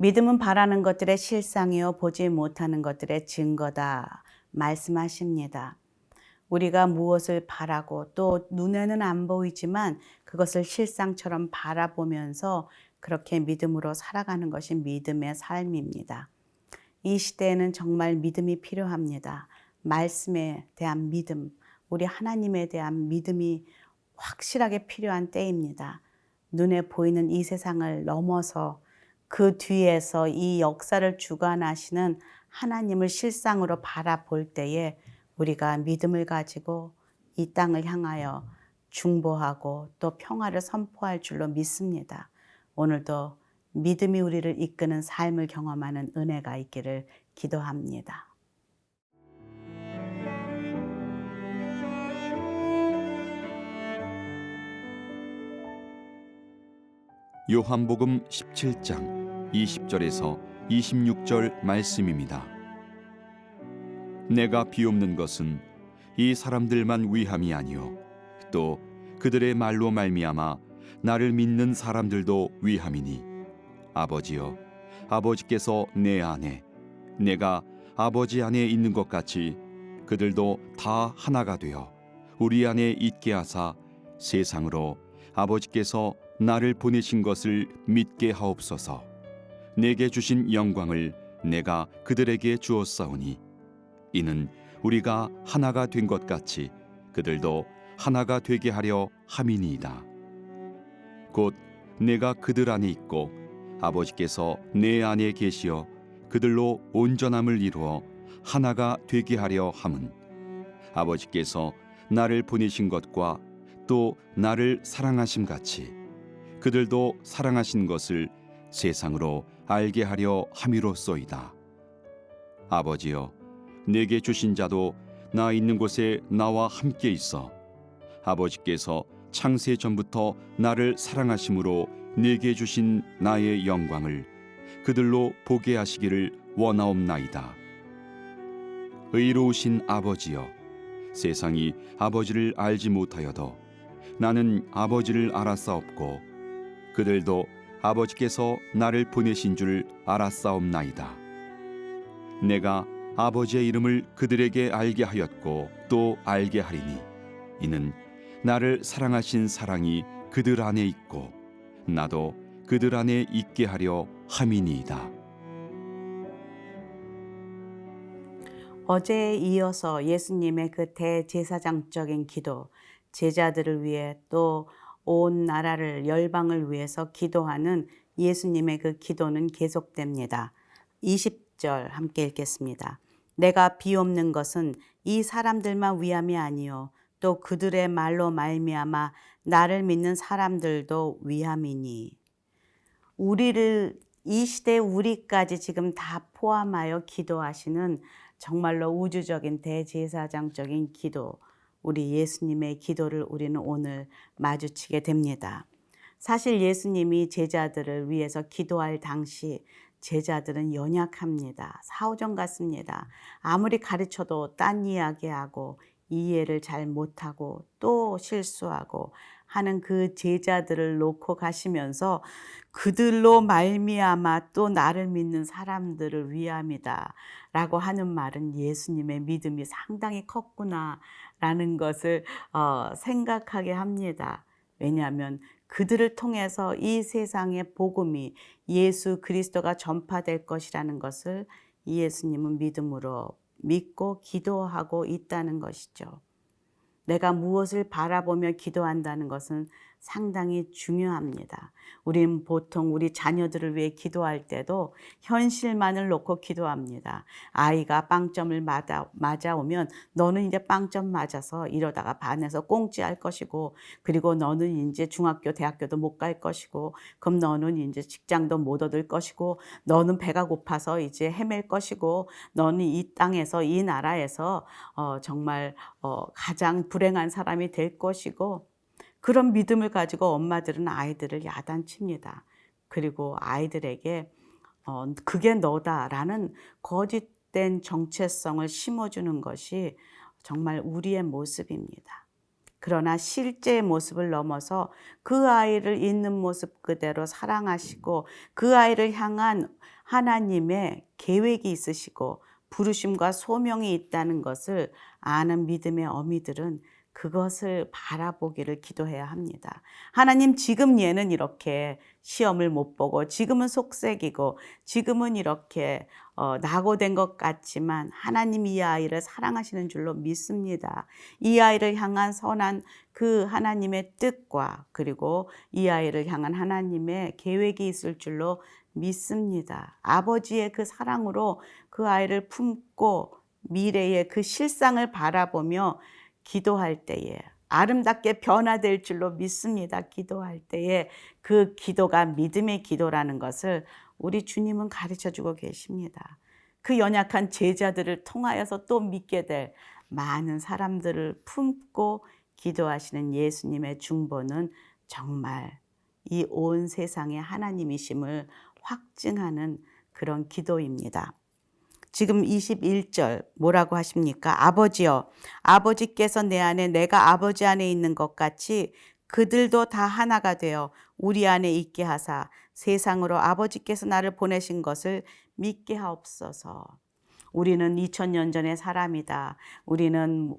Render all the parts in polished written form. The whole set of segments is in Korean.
믿음은 바라는 것들의 실상이요 보지 못하는 것들의 증거다 말씀하십니다. 우리가 무엇을 바라고 또 눈에는 안 보이지만 그것을 실상처럼 바라보면서 그렇게 믿음으로 살아가는 것이 믿음의 삶입니다. 이 시대에는 정말 믿음이 필요합니다. 말씀에 대한 믿음, 우리 하나님에 대한 믿음이 확실하게 필요한 때입니다. 눈에 보이는 이 세상을 넘어서 그 뒤에서 이 역사를 주관하시는 하나님을 실상으로 바라볼 때에 우리가 믿음을 가지고 이 땅을 향하여 중보하고 또 평화를 선포할 줄로 믿습니다. 오늘도 믿음이 우리를 이끄는 삶을 경험하는 은혜가 있기를 기도합니다. 요한복음 17장 20절에서 26절 말씀입니다. 내가 비옵는 것은 이 사람들만 위함이 아니요 또 그들의 말로 말미암아 나를 믿는 사람들도 위함이니 아버지여 아버지께서 내 안에 내가 아버지 안에 있는 것 같이 그들도 다 하나가 되어 우리 안에 있게 하사 세상으로 아버지께서 나를 보내신 것을 믿게 하옵소서. 내게 주신 영광을 내가 그들에게 주었사오니 이는 우리가 하나가 된 것 같이 그들도 하나가 되게 하려 함이니이다. 곧 내가 그들 안에 있고 아버지께서 내 안에 계시어 그들로 온전함을 이루어 하나가 되게 하려 함은 아버지께서 나를 보내신 것과 또 나를 사랑하심 같이 그들도 사랑하신 것을 세상으로 알게 하려 함이로소이다. 아버지여 내게 주신 자도 나 있는 곳에 나와 함께 있어 아버지께서 창세 전부터 나를 사랑하심으로 내게 주신 나의 영광을 그들로 보게 하시기를 원하옵나이다. 의로우신 아버지여 세상이 아버지를 알지 못하여도 나는 아버지를 알았사옵고 그들도 아버지께서 나를 보내신 줄 알았사옵나이다. 내가 아버지의 이름을 그들에게 알게 하였고 또 알게 하리니 이는 나를 사랑하신 사랑이 그들 안에 있고 나도 그들 안에 있게 하려 함이니이다. 어제에 이어서 예수님의 그 대제사장적인 기도, 제자들을 위해 또 온 나라를 열방을 위해서 기도하는 예수님의 그 기도는 계속됩니다. 20절 함께 읽겠습니다. 내가 비옵는 것은 이 사람들만 위함이 아니요 또 그들의 말로 말미암아 나를 믿는 사람들도 위함이니. 우리를 이 시대 우리까지 지금 다 포함하여 기도하시는 정말로 우주적인 대제사장적인 기도, 우리 예수님의 기도를 우리는 오늘 마주치게 됩니다. 사실 예수님이 제자들을 위해서 기도할 당시 제자들은 연약합니다. 사오정 같습니다. 아무리 가르쳐도 딴 이야기하고 이해를 잘 못하고 또 실수하고 하는 그 제자들을 놓고 가시면서 그들로 말미암아 또 나를 믿는 사람들을 위함이다 라고 하는 말은 예수님의 믿음이 상당히 컸구나라는 것을 생각하게 합니다. 왜냐하면 그들을 통해서 이 세상의 복음이 예수 그리스도가 전파될 것이라는 것을 예수님은 믿음으로 믿고 기도하고 있다는 것이죠. 내가 무엇을 바라보며 기도한다는 것은 상당히 중요합니다. 우린 보통 우리 자녀들을 위해 기도할 때도 현실만을 놓고 기도합니다. 아이가 빵점을 맞아오면 너는 이제 빵점 맞아서 이러다가 반에서 꽁찌할 것이고, 그리고 너는 이제 중학교, 대학교도 못 갈 것이고, 그럼 너는 이제 직장도 못 얻을 것이고, 너는 배가 고파서 이제 헤맬 것이고, 너는 이 땅에서 이 나라에서 정말 가장 불행한 사람이 될 것이고, 그런 믿음을 가지고 엄마들은 아이들을 야단칩니다. 그리고 아이들에게 그게 너다라는 거짓된 정체성을 심어주는 것이 정말 우리의 모습입니다. 그러나 실제의 모습을 넘어서 그 아이를 있는 모습 그대로 사랑하시고 그 아이를 향한 하나님의 계획이 있으시고 부르심과 소명이 있다는 것을 아는 믿음의 어미들은 그것을 바라보기를 기도해야 합니다. 하나님, 지금 얘는 이렇게 시험을 못 보고 지금은 속색이고 지금은 이렇게 낙오된 것 같지만 하나님 이 아이를 사랑하시는 줄로 믿습니다. 이 아이를 향한 선한 그 하나님의 뜻과 그리고 이 아이를 향한 하나님의 계획이 있을 줄로 믿습니다. 아버지의 그 사랑으로 그 아이를 품고 미래의 그 실상을 바라보며 기도할 때에 아름답게 변화될 줄로 믿습니다. 기도할 때에 그 기도가 믿음의 기도라는 것을 우리 주님은 가르쳐 주고 계십니다. 그 연약한 제자들을 통하여서 또 믿게 될 많은 사람들을 품고 기도하시는 예수님의 중보는 정말 이 온 세상의 하나님이심을 확증하는 그런 기도입니다. 지금 21절 뭐라고 하십니까? 아버지여, 아버지께서 내 안에 내가 아버지 안에 있는 것 같이 그들도 다 하나가 되어 우리 안에 있게 하사 세상으로 아버지께서 나를 보내신 것을 믿게 하옵소서. 우리는 2000년 전의 사람이다. 우리는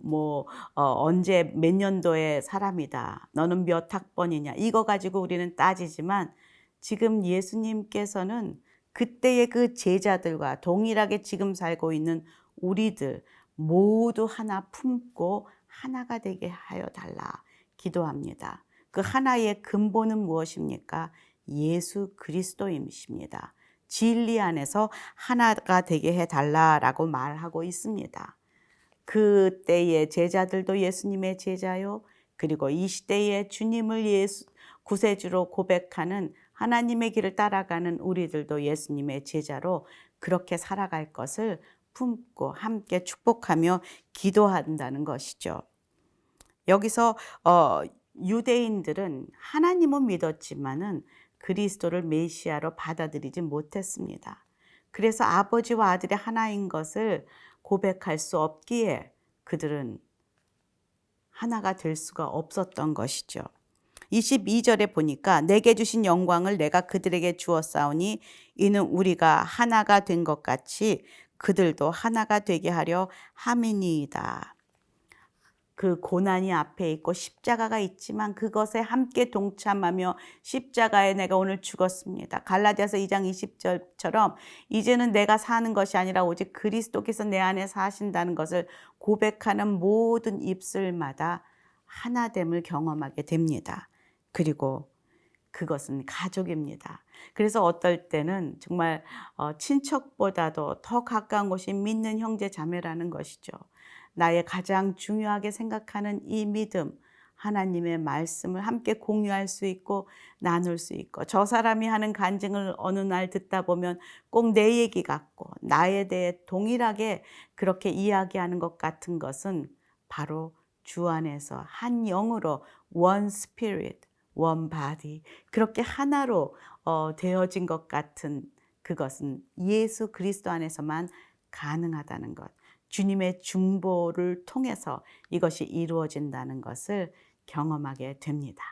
언제 몇 년도의 사람이다. 너는 몇 학번이냐. 이거 가지고 우리는 따지지만 지금 예수님께서는 그때의 그 제자들과 동일하게 지금 살고 있는 우리들 모두 하나 품고 하나가 되게 하여 달라 기도합니다. 그 하나의 근본은 무엇입니까? 예수 그리스도이십니다. 진리 안에서 하나가 되게 해달라라고 말하고 있습니다. 그때의 제자들도 예수님의 제자요. 그리고 이 시대의 주님을 구세주로 고백하는 하나님의 길을 따라가는 우리들도 예수님의 제자로 그렇게 살아갈 것을 품고 함께 축복하며 기도한다는 것이죠. 여기서 유대인들은 하나님은 믿었지만은 그리스도를 메시아로 받아들이지 못했습니다. 그래서 아버지와 아들이 하나인 것을 고백할 수 없기에 그들은 하나가 될 수가 없었던 것이죠. 22절에 보니까 내게 주신 영광을 내가 그들에게 주었사오니 이는 우리가 하나가 된 것 같이 그들도 하나가 되게 하려 함이니이다. 그 고난이 앞에 있고 십자가가 있지만 그것에 함께 동참하며 십자가에 내가 오늘 죽었습니다. 갈라디아서 2장 20절처럼 이제는 내가 사는 것이 아니라 오직 그리스도께서 내 안에 사신다는 것을 고백하는 모든 입술마다 하나됨을 경험하게 됩니다. 그리고 그것은 가족입니다. 그래서 어떨 때는 정말 친척보다도 더 가까운 곳이 믿는 형제 자매라는 것이죠. 나의 가장 중요하게 생각하는 이 믿음, 하나님의 말씀을 함께 공유할 수 있고 나눌 수 있고 저 사람이 하는 간증을 어느 날 듣다 보면 꼭 내 얘기 같고 나에 대해 동일하게 그렇게 이야기하는 것 같은 것은 바로 주 안에서 한 영으로 one spirit, one body 그렇게 하나로 되어진 것 같은 그것은 예수 그리스도 안에서만 가능하다는 것. 주님의 중보를 통해서 이것이 이루어진다는 것을 경험하게 됩니다.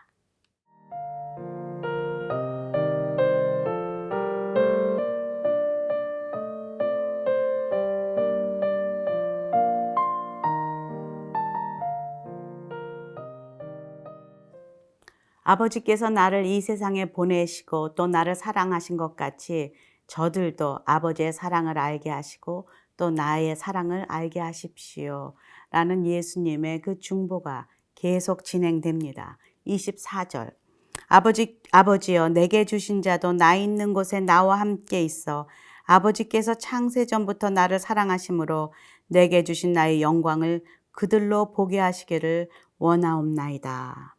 아버지께서 나를 이 세상에 보내시고 또 나를 사랑하신 것 같이 저들도 아버지의 사랑을 알게 하시고 또 나의 사랑을 알게 하십시오. 라는 예수님의 그 중보가 계속 진행됩니다. 24절. 아버지여 내게 주신 자도 나 있는 곳에 나와 함께 있어 아버지께서 창세전부터 나를 사랑하심으로 내게 주신 나의 영광을 그들로 보게 하시기를 원하옵나이다.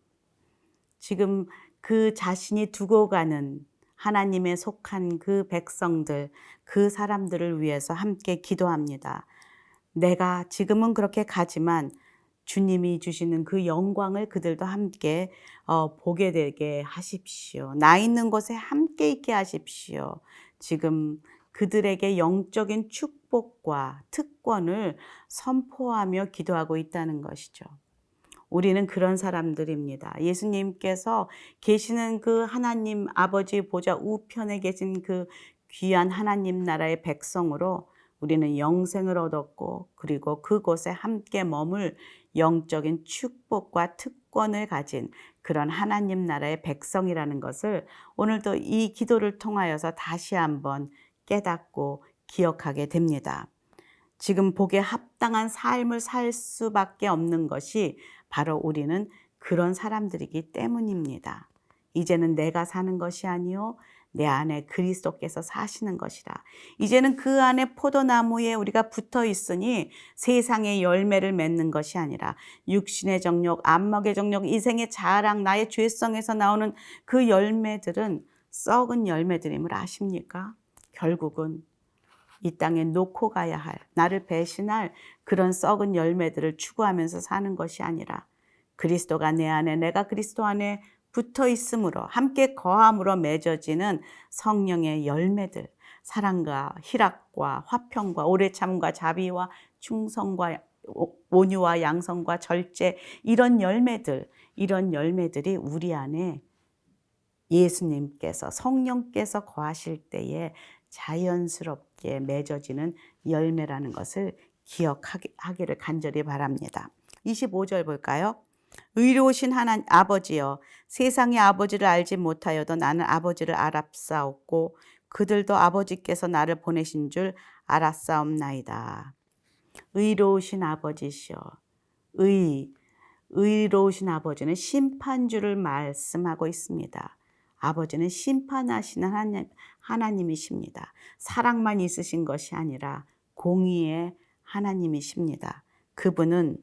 지금 그 자신이 두고 가는 하나님의 속한 그 백성들, 그 사람들을 위해서 함께 기도합니다. 내가 지금은 그렇게 가지만 주님이 주시는 그 영광을 그들도 함께 보게 되게 하십시오. 나 있는 곳에 함께 있게 하십시오. 지금 그들에게 영적인 축복과 특권을 선포하며 기도하고 있다는 것이죠. 우리는 그런 사람들입니다. 예수님께서 계시는 그 하나님 아버지 보좌 우편에 계신 그 귀한 하나님 나라의 백성으로 우리는 영생을 얻었고, 그리고 그곳에 함께 머물 영적인 축복과 특권을 가진 그런 하나님 나라의 백성이라는 것을 오늘도 이 기도를 통하여서 다시 한번 깨닫고 기억하게 됩니다. 지금 복에 합당한 삶을 살 수밖에 없는 것이 바로 우리는 그런 사람들이기 때문입니다. 이제는 내가 사는 것이 아니요 내 안에 그리스도께서 사시는 것이라. 이제는 그 안에 포도나무에 우리가 붙어 있으니 세상의 열매를 맺는 것이 아니라 육신의 정욕, 안목의 정욕, 이생의 자랑, 나의 죄성에서 나오는 그 열매들은 썩은 열매들임을 아십니까? 결국은 이 땅에 놓고 가야 할, 나를 배신할 그런 썩은 열매들을 추구하면서 사는 것이 아니라 그리스도가 내 안에, 내가 그리스도 안에 붙어 있음으로, 함께 거함으로 맺어지는 성령의 열매들, 사랑과 희락과 화평과 오래 참과 자비와 충성과 온유와 양성과 절제, 이런 열매들이 우리 안에 예수님께서, 성령께서 거하실 때에 자연스럽게 맺어지는 열매라는 것을 기억하기를 간절히 바랍니다. 25절 볼까요? 의로우신 하나님 아버지여, 세상의 아버지를 알지 못하여도 나는 아버지를 알았사옵고 그들도 아버지께서 나를 보내신 줄 알았사옵나이다. 의로우신 아버지시여, 의로우신 아버지는 심판주를 말씀하고 있습니다. 아버지는 심판하시는 하나님이십니다. 사랑만 있으신 것이 아니라 공의의 하나님이십니다. 그분은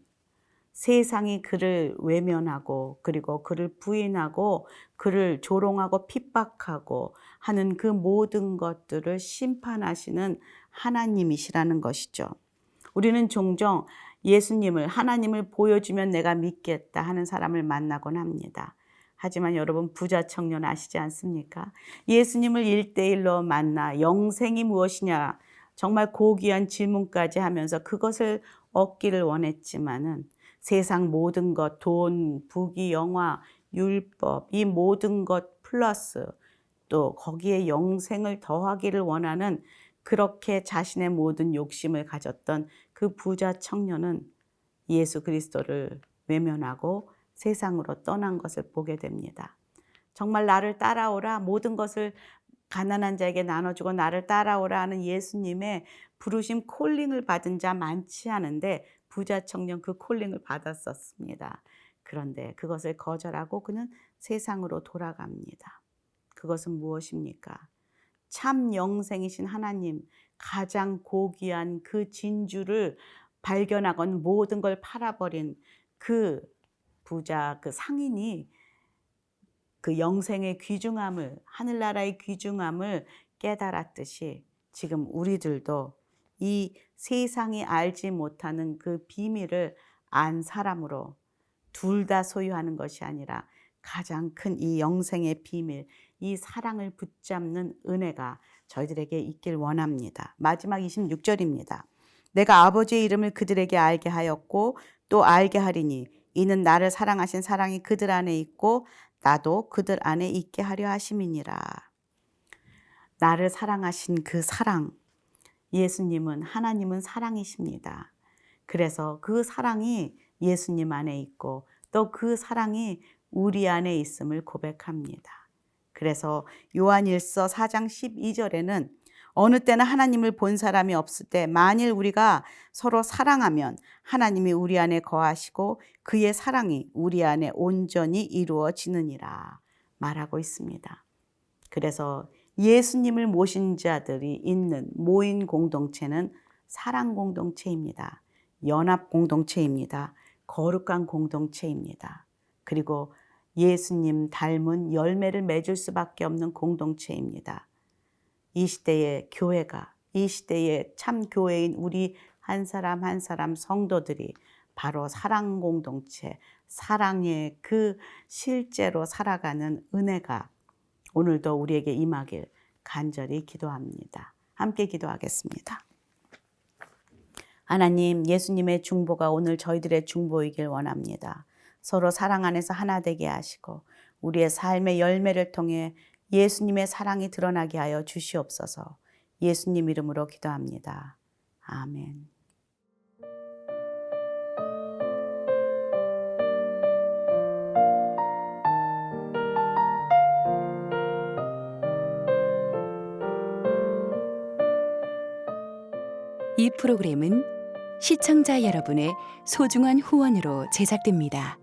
세상이 그를 외면하고, 그리고 그를 부인하고, 그를 조롱하고 핍박하고 하는 그 모든 것들을 심판하시는 하나님이시라는 것이죠. 우리는 종종 예수님을, 하나님을 보여주면 내가 믿겠다 하는 사람을 만나곤 합니다. 하지만 여러분, 부자 청년 아시지 않습니까? 예수님을 1대1로 만나 영생이 무엇이냐 정말 고귀한 질문까지 하면서 그것을 얻기를 원했지만은 세상 모든 것, 돈, 부귀, 영화, 율법, 이 모든 것 플러스 또 거기에 영생을 더하기를 원하는, 그렇게 자신의 모든 욕심을 가졌던 그 부자 청년은 예수 그리스도를 외면하고 세상으로 떠난 것을 보게 됩니다. 정말 나를 따라오라, 모든 것을 가난한 자에게 나눠주고 나를 따라오라 하는 예수님의 부르심, 콜링을 받은 자 많지 않은데 부자 청년 그 콜링을 받았었습니다. 그런데 그것을 거절하고 그는 세상으로 돌아갑니다. 그것은 무엇입니까? 참 영생이신 하나님, 가장 고귀한 그 진주를 발견하건 모든 걸 팔아버린 그 부자, 그 상인이 그 영생의 귀중함을, 하늘나라의 귀중함을 깨달았듯이 지금 우리들도 이 세상이 알지 못하는 그 비밀을 안 사람으로, 둘 다 소유하는 것이 아니라 가장 큰 이 영생의 비밀, 이 사랑을 붙잡는 은혜가 저희들에게 있길 원합니다. 마지막 26절입니다. 내가 아버지의 이름을 그들에게 알게 하였고 또 알게 하리니 이는 나를 사랑하신 사랑이 그들 안에 있고 나도 그들 안에 있게 하려 하심이니라. 나를 사랑하신 그 사랑, 예수님은, 하나님은 사랑이십니다. 그래서 그 사랑이 예수님 안에 있고 또 그 사랑이 우리 안에 있음을 고백합니다. 그래서 요한일서 4장 12절에는 어느 때는 하나님을 본 사람이 없을 때 만일 우리가 서로 사랑하면 하나님이 우리 안에 거하시고 그의 사랑이 우리 안에 온전히 이루어지느니라 말하고 있습니다. 그래서 예수님을 모신 자들이 있는 모인 공동체는 사랑 공동체입니다. 연합 공동체입니다. 거룩한 공동체입니다. 그리고 예수님 닮은 열매를 맺을 수밖에 없는 공동체입니다. 이 시대의 교회가, 이 시대의 참 교회인 우리 한 사람 한 사람 성도들이 바로 사랑 공동체, 사랑의 그 실제로 살아가는 은혜가 오늘도 우리에게 임하길 간절히 기도합니다. 함께 기도하겠습니다. 하나님, 예수님의 중보가 오늘 저희들의 중보이길 원합니다. 서로 사랑 안에서 하나 되게 하시고 우리의 삶의 열매를 통해 예수님의 사랑이 드러나게 하여 주시옵소서. 예수님 이름으로 기도합니다. 아멘. 이 프로그램은 시청자 여러분의 소중한 후원으로 제작됩니다.